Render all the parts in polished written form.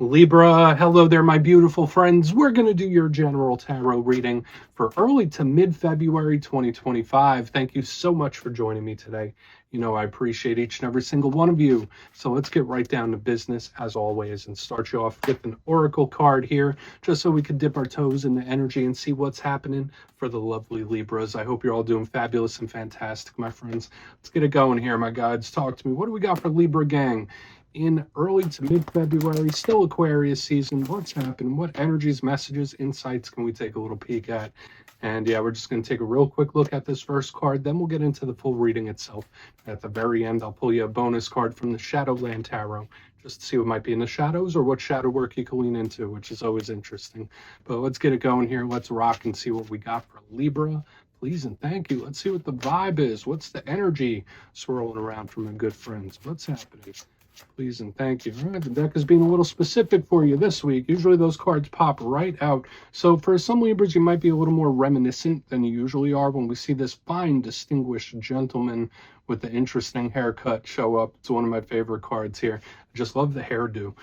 Libra, hello there, my beautiful friends. We're going to do your general tarot reading for early to mid-February 2025. Thank you so much for joining me today. You know, I appreciate each and every single one of you. So let's get right down to business as always and start you off with an oracle card here, just so we can dip our toes in the energy and see what's happening for the lovely Libras. I hope you're all doing fabulous and fantastic, my friends. Let's get it going here, my guides. Talk to me. What do we got for Libra gang? In early to mid-February, still Aquarius season. What's happening? What energies, messages, insights can we take a little peek at? And yeah, we're just going to take a real quick look at this first card. Then we'll get into the full reading itself. At the very end, I'll pull you a bonus card from the Shadowland Tarot, just to see what might be in the shadows or what shadow work you can lean into, which is always interesting. But let's get it going here. Let's rock and see what we got for Libra. Please and thank you. Let's see what the vibe is. What's the energy swirling around from my good friends? What's happening? Please and thank you. All right, the deck is being a little specific for you this week. Usually those cards pop right out. So for some Libras, you might be a little more reminiscent than you usually are when we see this fine, distinguished gentleman with the interesting haircut show up. It's one of my favorite cards here. I just love the hairdo.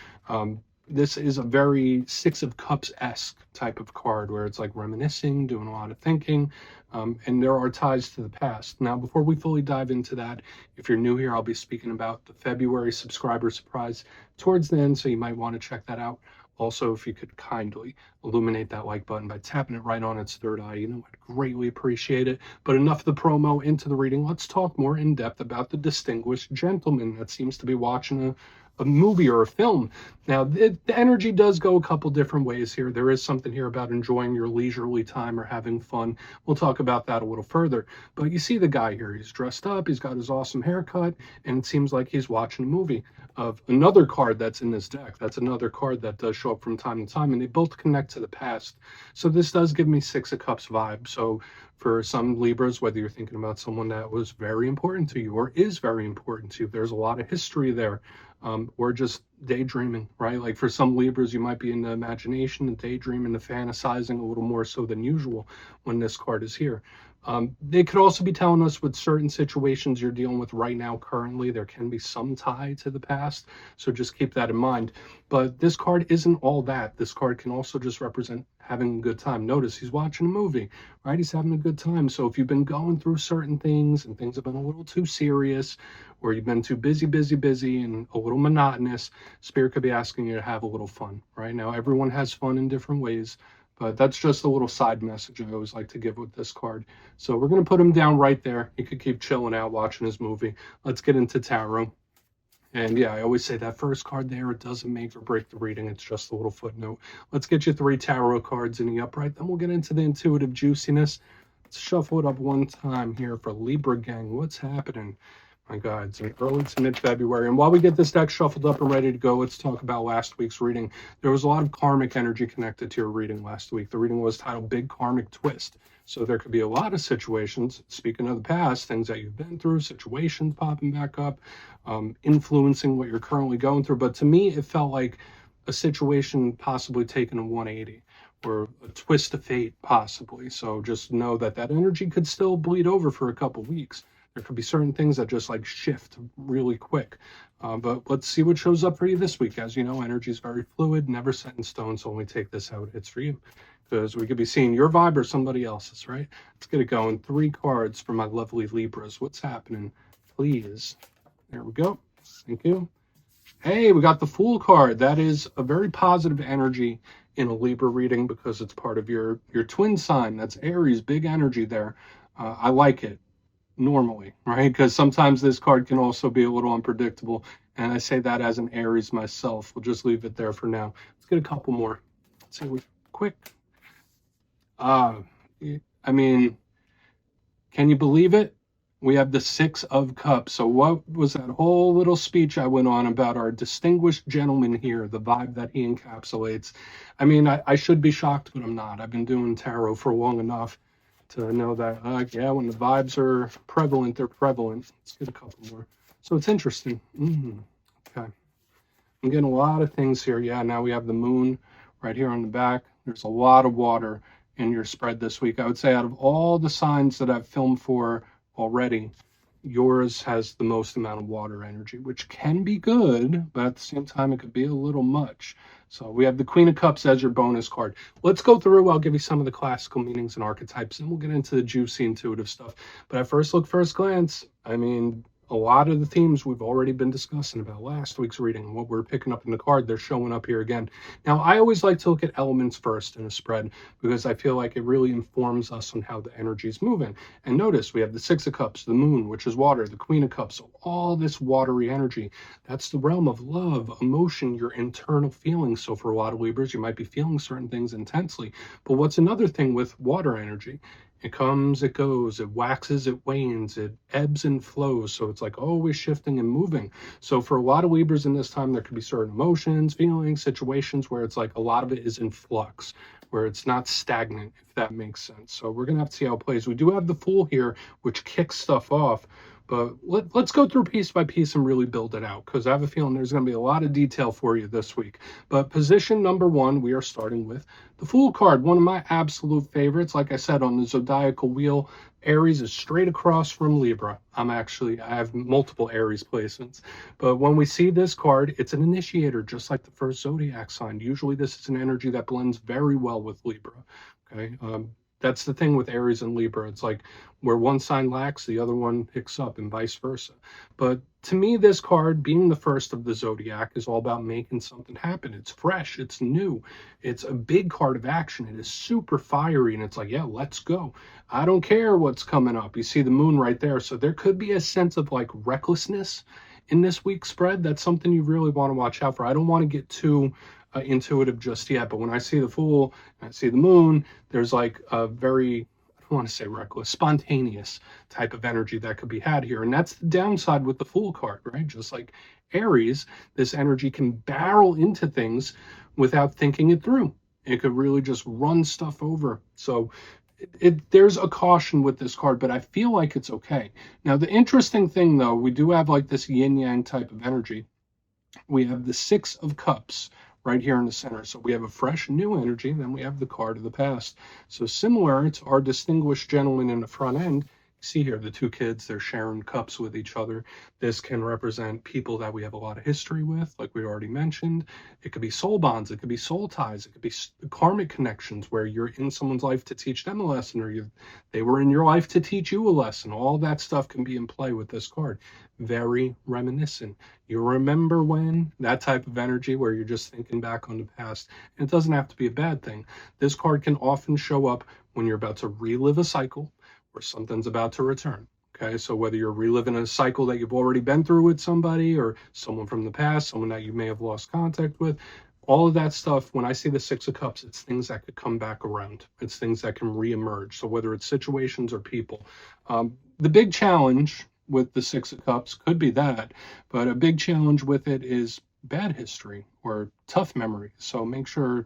This is a very Six of Cups-esque type of card where it's like reminiscing, doing a lot of thinking, and there are ties to the past. Now, before we fully dive into that, if you're new here, I'll be speaking about the February subscriber surprise towards the end, so you might want to check that out. Also, if you could kindly illuminate that like button by tapping it right on its third eye, you know, I'd greatly appreciate it. But enough of the promo, into the reading. Let's talk more in depth about the distinguished gentleman that seems to be watching a movie or a film. Now, the energy does go a couple different ways here. There is something here about enjoying your leisurely time or having fun. We'll talk about that a little further. But you see the guy here. He's dressed up. He's got his awesome haircut, and it seems like he's watching a movie. Of another card that's in this deck. That's another card that does show up from time to time, and they both connect to the past. So this does give me Six of Cups vibe. So for some Libras, whether you're thinking about someone that was very important to you or is very important to you, there's a lot of history there. Or just daydreaming, right? Like for some Libras, you might be in the imagination and daydreaming and fantasizing a little more so than usual when this card is here. They could also be telling us with certain situations you're dealing with right now currently, there can be some tie to the past. So just keep that in mind. But this card isn't all that. This card can also just represent having a good time. Notice he's watching a movie, right? He's having a good time. So if you've been going through certain things and things have been a little too serious, or you've been too busy and a little monotonous, Spirit could be asking you to have a little fun. Right now, everyone has fun in different ways, but that's just a little side message I always like to give with this card. So we're going to put him down right there. He could keep chilling out watching his movie. Let's get into tarot. And yeah, I always say that first card there, it doesn't make or break the reading. It's just a little footnote. Let's get you 3 tarot cards in the upright. Then we'll get into the intuitive juiciness. Let's shuffle it up one time here for Libra gang. What's happening? My God, it's in early to mid-February. And while we get this deck shuffled up and ready to go, let's talk about last week's reading. There was a lot of karmic energy connected to your reading last week. The reading was titled Big Karmic Twist. So there could be a lot of situations, speaking of the past, things that you've been through, situations popping back up, influencing what you're currently going through. But to me, it felt like a situation possibly taking a 180 or a twist of fate, possibly. So just know that that energy could still bleed over for a couple weeks. There could be certain things that just like shift really quick. But let's see what shows up for you this week. As you know, energy is very fluid, never set in stone. So when we take this out, it's for you. Because we could be seeing your vibe or somebody else's, right? Let's get it going. 3 cards for my lovely Libras. What's happening? Please. There we go. Thank you. Hey, we got the Fool card. That is a very positive energy in a Libra reading because it's part of your twin sign. That's Aries, big energy there. I like it. Normally, right? Because sometimes this card can also be a little unpredictable, and I say that as an Aries myself. We'll just leave it there for now. Let's get a couple more. Let's see, quick. I mean, can you believe it? We have the 6 of Cups. So what was that whole little speech I went on about our distinguished gentleman here, the vibe that he encapsulates? I mean, I should be shocked, but I'm not. I've been doing tarot for long enough to know that, yeah, when the vibes are prevalent, they're prevalent. Let's get a couple more. So it's interesting. Okay. I'm getting a lot of things here. Yeah, now we have the moon right here on the back. There's a lot of water in your spread this week. I would say out of all the signs that I've filmed for already, yours has the most amount of water energy, which can be good, but at the same time, it could be a little much. So we have the Queen of Cups as your bonus card. Let's go through. I'll give you some of the classical meanings and archetypes, and we'll get into the juicy intuitive stuff. But at first look, first glance, I mean, a lot of the themes we've already been discussing about last week's reading, what we're picking up in the card, they're showing up here again. Now, I always like to look at elements first in a spread because I feel like it really informs us on how the energy is moving. And notice we have the Six of Cups, the Moon, which is water, the Queen of Cups, so all this watery energy. That's the realm of love, emotion, your internal feelings. So for a lot of Libras, you might be feeling certain things intensely. But what's another thing with water energy? It comes, it goes, it waxes, it wanes, it ebbs and flows. So it's like always shifting and moving. So for a lot of Libras in this time, there could be certain emotions, feelings, situations where it's like a lot of it is in flux, where it's not stagnant, if that makes sense. So we're going to have to see how it plays. We do have the Fool here, which kicks stuff off. But let's go through piece by piece and really build it out, because I have a feeling there's going to be a lot of detail for you this week. But position number one, we are starting with the Fool card, one of my absolute favorites. Like I said, on the zodiacal wheel, Aries is straight across from Libra. I have multiple Aries placements. But when we see this card, it's an initiator, just like the first zodiac sign. Usually this is an energy that blends very well with Libra. Okay. That's the thing with Aries and Libra. It's like where one sign lacks, the other one picks up, and vice versa. But to me, this card, being the first of the zodiac, is all about making something happen. It's fresh, it's new, it's a big card of action. It is super fiery, and it's like, yeah, let's go. I don't care what's coming up. You see the moon right there. So there could be a sense of like recklessness in this week's spread. That's something you really want to watch out for. I don't want to get too intuitive just yet, but when I see the Fool and I see the moon, there's like a very, I don't want to say reckless, spontaneous type of energy that could be had here. And that's the downside with the Fool card, right? Just like Aries, this energy can barrel into things without thinking it through. It could really just run stuff over. So there's a caution with this card, but I feel like it's okay. Now, the interesting thing, though, we do have like this yin-yang type of energy. We have the Six of Cups right here in the center. So we have a fresh new energy, then we have the card of the past. So similar to our distinguished gentleman in the front end, you see here the two kids, they're sharing cups with each other. This can represent people that we have a lot of history with, like we already mentioned. It could be soul bonds, it could be soul ties, it could be karmic connections where you're in someone's life to teach them a lesson, or they were in your life to teach you a lesson. All that stuff can be in play with this card. Very reminiscent. You remember when, that type of energy where you're just thinking back on the past. And it doesn't have to be a bad thing. This card can often show up when you're about to relive a cycle or something's about to return. Okay, so whether you're reliving a cycle that you've already been through with somebody or someone from the past, someone that you may have lost contact with, all of that stuff, when I see the Six of Cups, it's things that could come back around. It's things that can reemerge. So whether it's situations or people. The big challenge with the Six of Cups could be that, but a big challenge with it is bad history or tough memory. So make sure,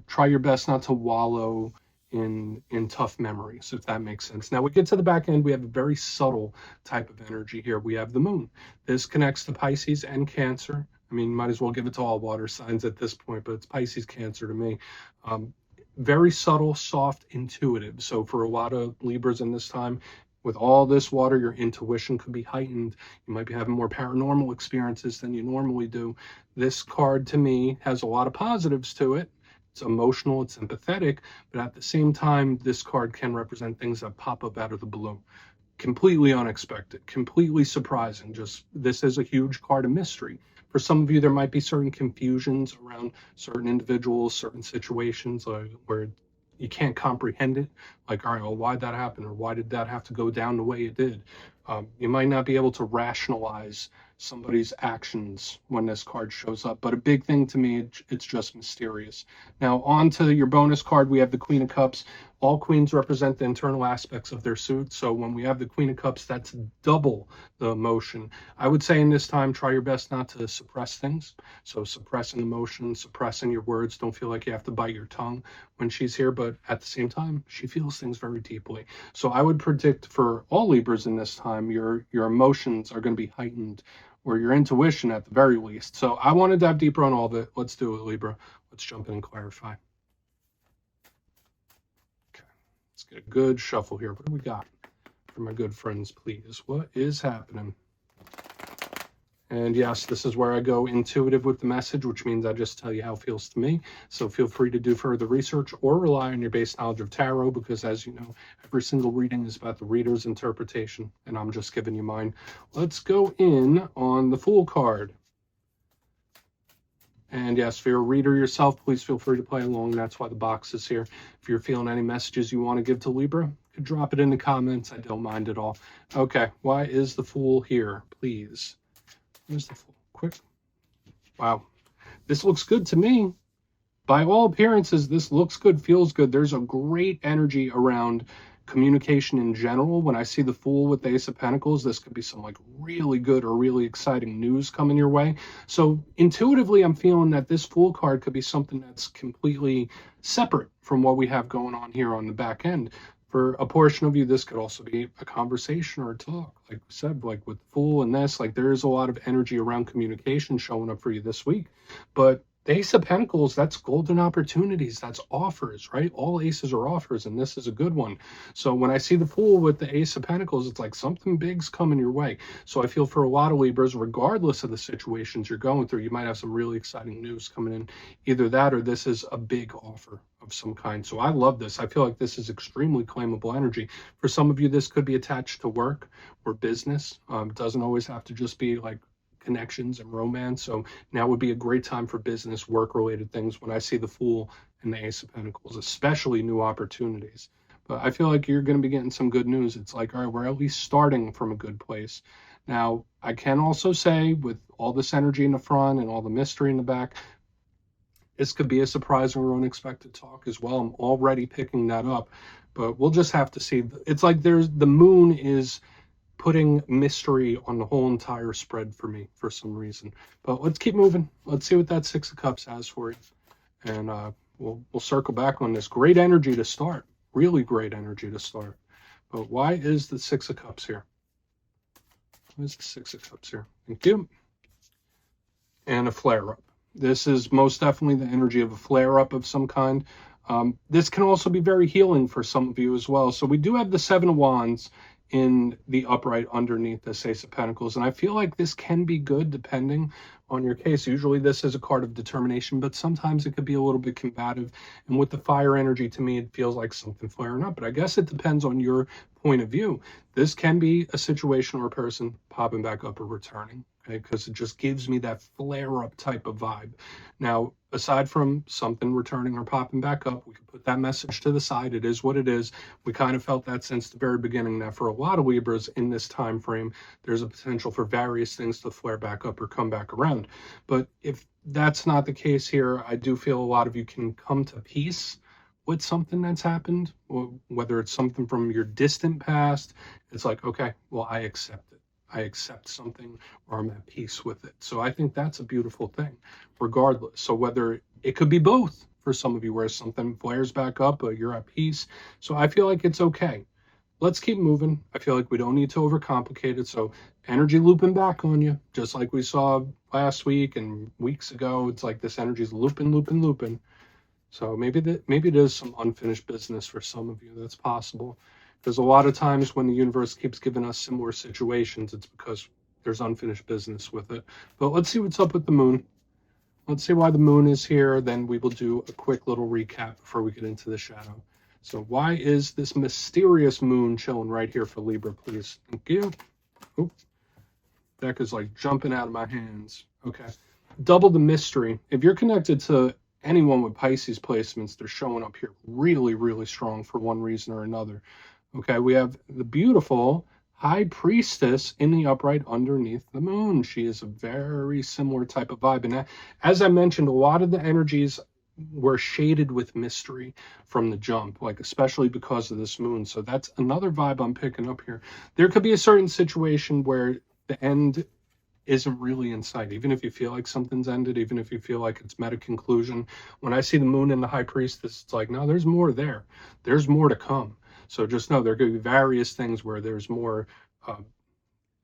try your best not to wallow in tough memories, if that makes sense. Now we get to the back end, we have a very subtle type of energy here. We have the moon. This connects to Pisces and Cancer. I mean, might as well give it to all water signs at this point, but it's Pisces, Cancer to me. Very subtle, soft, intuitive. So for a lot of Libras in this time, with all this water, your intuition could be heightened. You might be having more paranormal experiences than you normally do. This card, to me, has a lot of positives to it. It's emotional, it's empathetic, but at the same time, this card can represent things that pop up out of the blue. Completely unexpected, completely surprising. Just, this is a huge card of mystery. For some of you, there might be certain confusions around certain individuals, certain situations where you can't comprehend it. Like, all right, well, why'd that happen? Or why did that have to go down the way it did? You might not be able to rationalize somebody's actions when this card shows up, but a big thing to me, it's just mysterious. Now, on to your bonus card, we have the Queen of Cups. All queens represent the internal aspects of their suit. So when we have the Queen of Cups, that's double the emotion. I would say in this time, try your best not to suppress things. So suppressing emotions, suppressing your words. Don't feel like you have to bite your tongue when she's here, but at the same time, she feels things very deeply. So I would predict for all Libras in this time, your emotions are going to be heightened, or your intuition at the very least. So I want to dive deeper on all of it. Let's do it, Libra. Let's jump in and clarify. Okay, let's get a good shuffle here. What do we got? for my good friends, please. What is happening? And yes, this is where I go intuitive with the message, which means I just tell you how it feels to me. So feel free to do further research or rely on your base knowledge of tarot, because as you know, every single reading is about the reader's interpretation, and I'm just giving you mine. Let's go in on the Fool card. And yes, if you're a reader yourself, please feel free to play along. That's why the box is here. If you're feeling any messages you want to give to Libra, you can drop it in the comments. I don't mind at all. Okay, why is the Fool here, please? Here's the Fool. Quick. Wow. This looks good to me. By all appearances, this looks good, feels good. There's a great energy around communication in general. When I see the Fool with the Ace of Pentacles, this could be some like really good or really exciting news coming your way. So intuitively, I'm feeling that this Fool card could be something that's completely separate from what we have going on here on the back end. For a portion of you, this could also be a conversation or a talk. Like we said, like with Fool and this, like there is a lot of energy around communication showing up for you this week. But the Ace of Pentacles, that's golden opportunities, that's offers, right? All aces are offers, and this is a good one. So when I see the Fool with the Ace of Pentacles, it's like something big's coming your way. So I feel for a lot of Libras, regardless of the situations you're going through, you might have some really exciting news coming in. Either that or this is a big offer of some kind. So I love this. I feel like this is extremely claimable energy. For some of you, this could be attached to work or business. It doesn't always have to just be like connections and romance. So now would be a great time for business, work-related things when I see the Fool and the Ace of Pentacles, especially new opportunities. But I feel like you're going to be getting some good news. It's like, all right, we're at least starting from a good place. Now, I can also say with all this energy in the front and all the mystery in the back, this could be a surprising or unexpected talk as well. I'm already picking that up, but we'll just have to see. It's like the moon is putting mystery on the whole entire spread for me for some reason. But let's keep moving. Let's see what that Six of Cups has for you. And we'll circle back on this. Great energy to start. Really great energy to start. But why is the Six of Cups here? Why is the Six of Cups here? Thank you. And a flare-up. This is most definitely the energy of a flare-up of some kind. This can also be very healing for some of you as well. So we do have the Seven of Wands in the upright underneath this Ace of Pentacles, and I feel like this can be good depending on your case. Usually this is a card of determination, but sometimes it could be a little bit combative, and with the fire energy, to me it feels like something flaring up. But I guess it depends on your point of view. This can be a situation or a person popping back up or returning, okay, because it just gives me that flare up type of vibe. Now, aside from something returning or popping back up, we can put that message to the side. It is what it is. We kind of felt that since the very beginning, that for a lot of Libras in this time frame, there's a potential for various things to flare back up or come back around. But if that's not the case here, I do feel a lot of you can come to peace with something that's happened, whether it's something from your distant past. It's like, okay, well, I accept it. I accept something, or I'm at peace with it. So I think that's a beautiful thing, regardless. So whether it could be both for some of you, where something flares back up, but you're at peace. So I feel like it's okay. Let's keep moving. I feel like we don't need to overcomplicate it. So energy looping back on you, just like we saw last week and weeks ago. It's like this energy is looping, looping, looping. So maybe it is some unfinished business for some of you. That's possible. There's a lot of times when the universe keeps giving us similar situations, it's because there's unfinished business with it. But let's see what's up with the moon. Let's see why the moon is here. Then we will do a quick little recap before we get into the shadow. So why is this mysterious moon chilling right here for Libra, please? Thank you. Oop. Deck is like jumping out of my hands. Okay. Double the mystery. If you're connected to anyone with Pisces placements, they're showing up here really, really strong for one reason or another. Okay, we have the beautiful High Priestess in the upright underneath the moon. She is a very similar type of vibe. And as I mentioned, a lot of the energies were shaded with mystery from the jump, like especially because of this moon. So that's another vibe I'm picking up here. There could be a certain situation where the end isn't really in sight, even if you feel like something's ended, even if you feel like it's met a conclusion. When I see the moon and the High Priestess, it's like, no, there's more there. There's more to come. So just know there could be various things where there's more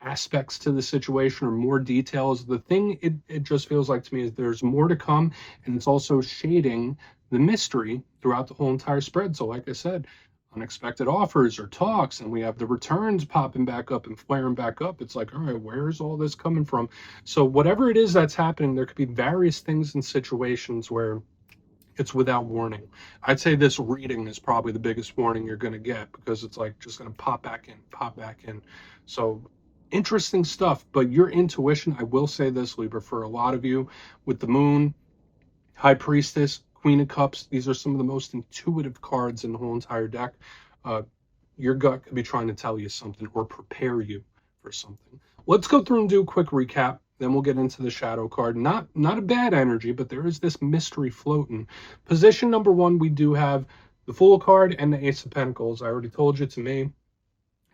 aspects to the situation or more details. The thing it just feels like to me is there's more to come, and it's also shading the mystery throughout the whole entire spread. So like I said, unexpected offers or talks, and we have the returns popping back up and flaring back up. It's like, all right, where's all this coming from? So whatever it is that's happening, there could be various things and situations where it's without warning. I'd say this reading is probably the biggest warning you're going to get, because it's like just going to pop back in, pop back in. So interesting stuff. But your intuition, I will say this, Libra, for a lot of you, with the moon, high priestess, queen of cups, these are some of the most intuitive cards in the whole entire deck. Your gut could be trying to tell you something or prepare you for something. Let's go through and do a quick recap. Then we'll get into the shadow card. Not a bad energy, but there is this mystery floating. Position number 1, we do have the Fool card and the Ace of Pentacles. I already told you, to me,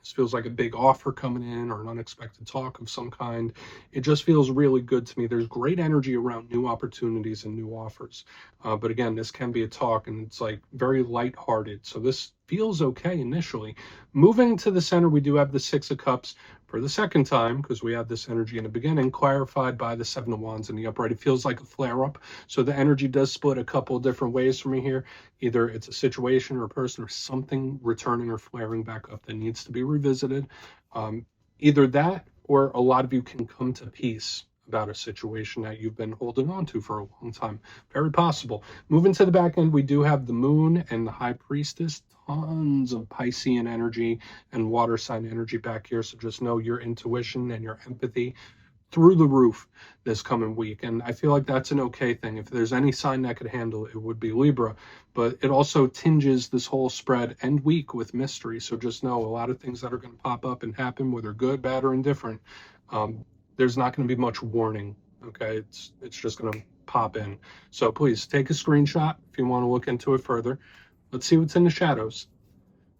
this feels like a big offer coming in or an unexpected talk of some kind. It just feels really good to me. There's great energy around new opportunities and new offers. But again, this can be a talk, and it's like very lighthearted. So this feels okay initially. Moving to the center, we do have the Six of Cups for the second time, because we had this energy in the beginning, clarified by the Seven of Wands in the upright. It feels like a flare-up. So the energy does split a couple different ways for me here. Either it's a situation or a person or something returning or flaring back up that needs to be revisited. Either that, or a lot of you can come to peace about a situation that you've been holding on to for a long time. Very possible. Moving to the back end, we do have the moon and the high priestess. Tons of Piscean energy and water sign energy back here. So just know your intuition and your empathy through the roof this coming week. And I feel like that's an okay thing. If there's any sign that could handle it, it would be Libra. But it also tinges this whole spread and week with mystery. So just know a lot of things that are going to pop up and happen, whether good, bad, or indifferent, there's not going to be much warning. Okay, it's just going to pop in. So please take a screenshot if you want to look into it further. Let's see what's in the shadows.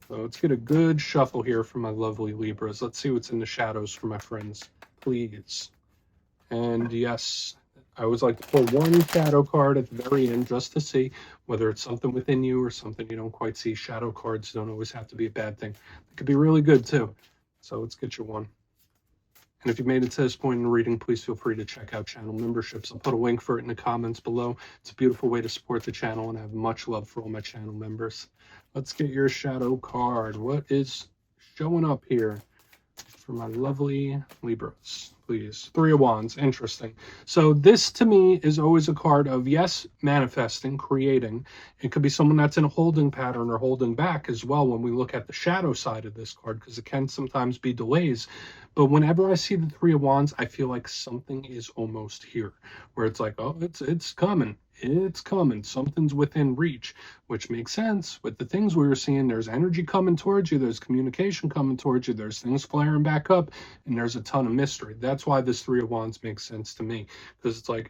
So let's get a good shuffle here for my lovely Libras. Let's see what's in the shadows for my friends, please. And yes, I always like to pull one shadow card at the very end just to see whether it's something within you or something you don't quite see. Shadow cards don't always have to be a bad thing. It could be really good too. So let's get you one. And if you made it to this point in the reading, please feel free to check out channel memberships. I'll put a link for it in the comments below. It's a beautiful way to support the channel, and I have much love for all my channel members. Let's get your shadow card. What is showing up here for my lovely Libras, please? Three of Wands. Interesting. So this to me is always a card of, yes, manifesting, creating. It could be someone that's in a holding pattern or holding back as well when we look at the shadow side of this card, because it can sometimes be delays. But whenever I see the Three of Wands, I feel like something is almost here, where it's like, oh, it's coming. It's coming. Something's within reach, which makes sense with the things we were seeing. There's energy coming towards you. There's communication coming towards you. There's things flaring back up, and there's a ton of mystery. That's why this Three of Wands makes sense to me, because it's like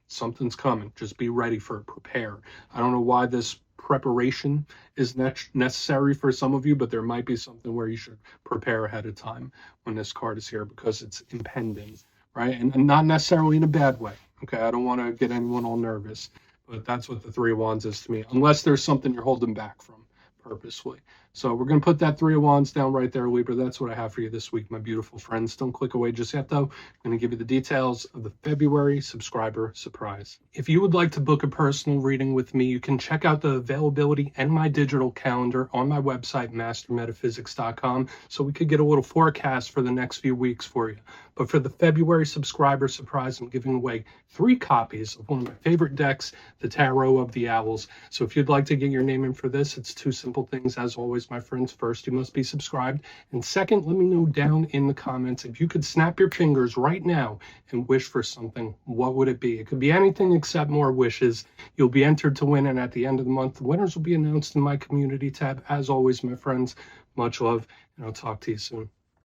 something's coming. Just be ready for it. Prepare. I don't know why this preparation is necessary for some of you, but there might be something where you should prepare ahead of time when this card is here, because it's impending, right? And not necessarily in a bad way. Okay, I don't want to get anyone all nervous, but that's what the Three of Wands is to me, unless there's something you're holding back from purposefully. So we're going to put that Three of Wands down right there, Libra. That's what I have for you this week, my beautiful friends. Don't click away just yet, though. I'm going to give you the details of the February subscriber surprise. If you would like to book a personal reading with me, you can check out the availability and my digital calendar on my website, mastermetaphysics.com, so we could get a little forecast for the next few weeks for you. But for the February subscriber surprise, I'm giving away 3 copies of one of my favorite decks, the Tarot of the Owls. So if you'd like to get your name in for this, it's 2 simple things, as always, my friends. First, you must be subscribed. And second, let me know down in the comments, if you could snap your fingers right now and wish for something, what would it be? It could be anything except more wishes. You'll be entered to win, and at the end of the month, the winners will be announced in my community tab. As always, my friends, much love, and I'll talk to you soon.